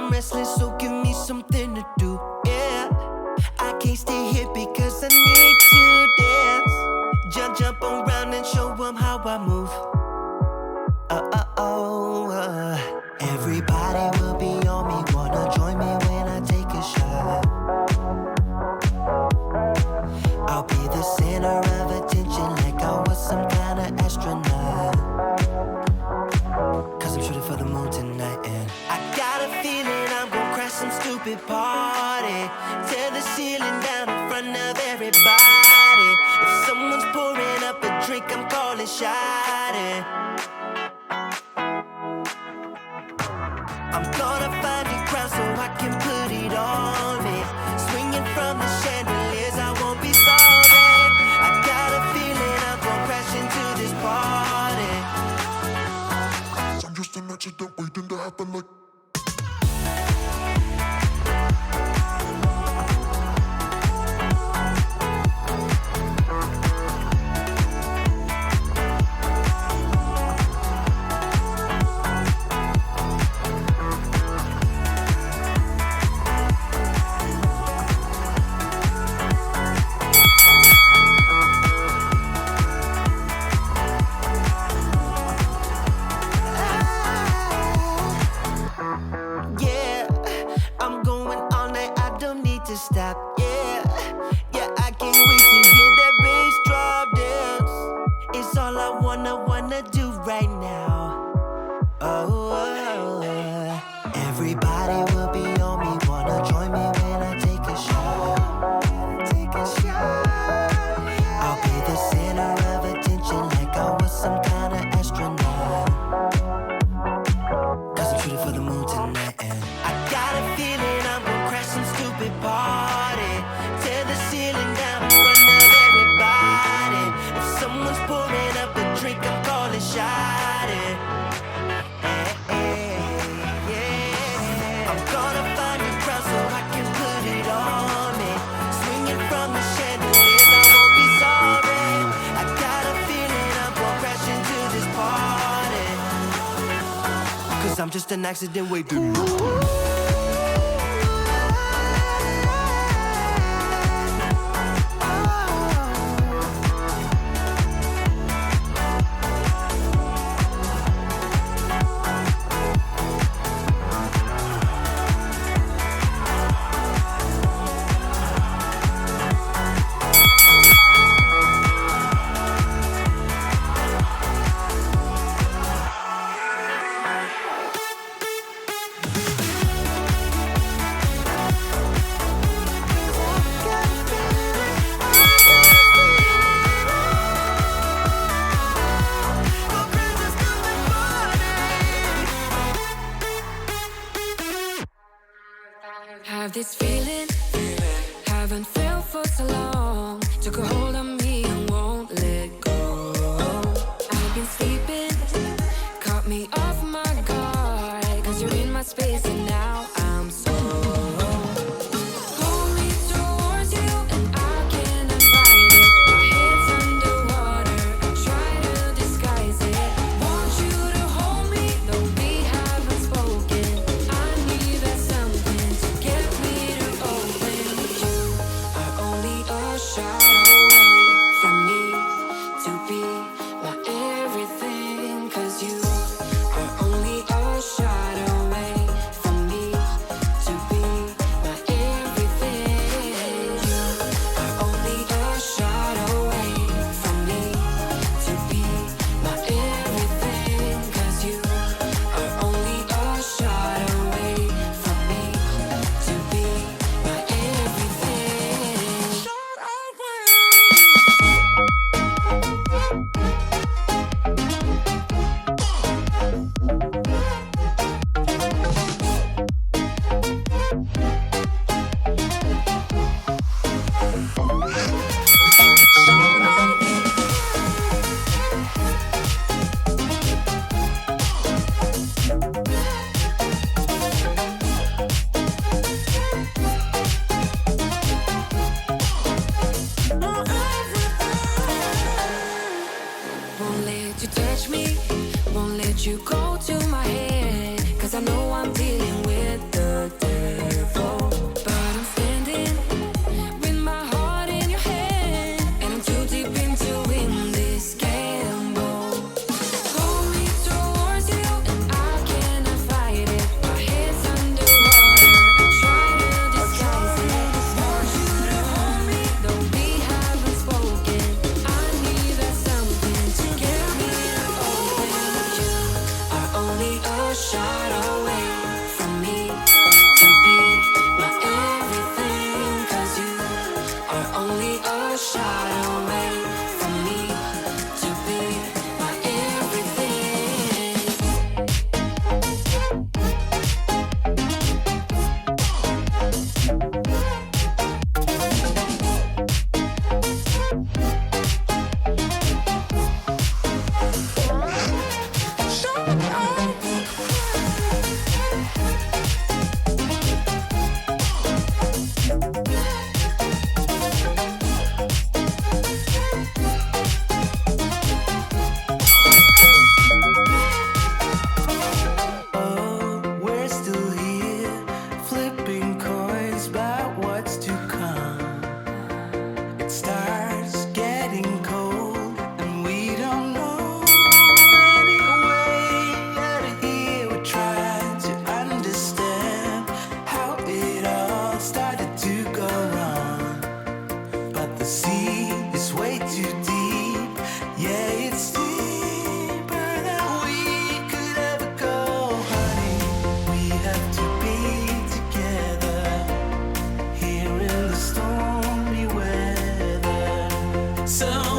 I'm restless, so give me something to do, yeah. I can't stay here because I need to dance. Jump around and show them how I move. Everybody will be on me, wanna join me when I take a shot. I'll be the center of attention like I was some kind of astronaut. Cause I'm shooting for the moon tonight, and I got a feeling I'm gonna crash some stupid party. Tear the ceiling down in front of everybody. If someone's pouring up a drink, I'm calling shawty. I'm gonna find a crowd so I can put it on me. Swinging from the chandeliers, I won't be sorry. I got a feeling I'm gonna crash into this party. I'm just an accident waiting to happen like. Stop, yeah, I can't wait to hear that bass drop dance. It's all I wanna do right now. Everybody will be on me, wanna join me when I take a shot. I'll be the center of attention like I was some kind of astronaut. Cause I'm shooting for the moon tonight, and I got a feeling I'm gonna crash some stupid party. Tear the ceiling down in front of everybody. If someone's pouring up a drink, I'm calling shawty. I'm gonna find a crowd so I can put it on me. Swinging from the chandeliers, I won't be sorry. I got a feeling I'm gonna crash into this party. Cause I'm just an accident waiting. Have this feeling, haven't felt for so long. Took a hold of me and won't let go. I've been sleeping, caught me off my guard. Cause you're in my space and now I'm so. Pull me towards you and I cannot fight it. My head's underwater, I try to disguise it. Want you to hold me, though we haven't spoken. I need that something to get me to open. You are only a shot away from me to be my everything. Cause you are only a shot away from me to be my everything. You are only a shot away from me to be my everything. Cause you are only a shot away from me to be my everything. Shot away. Won't let you touch me, won't let you go to my head. Cause I know I'm dealing with the So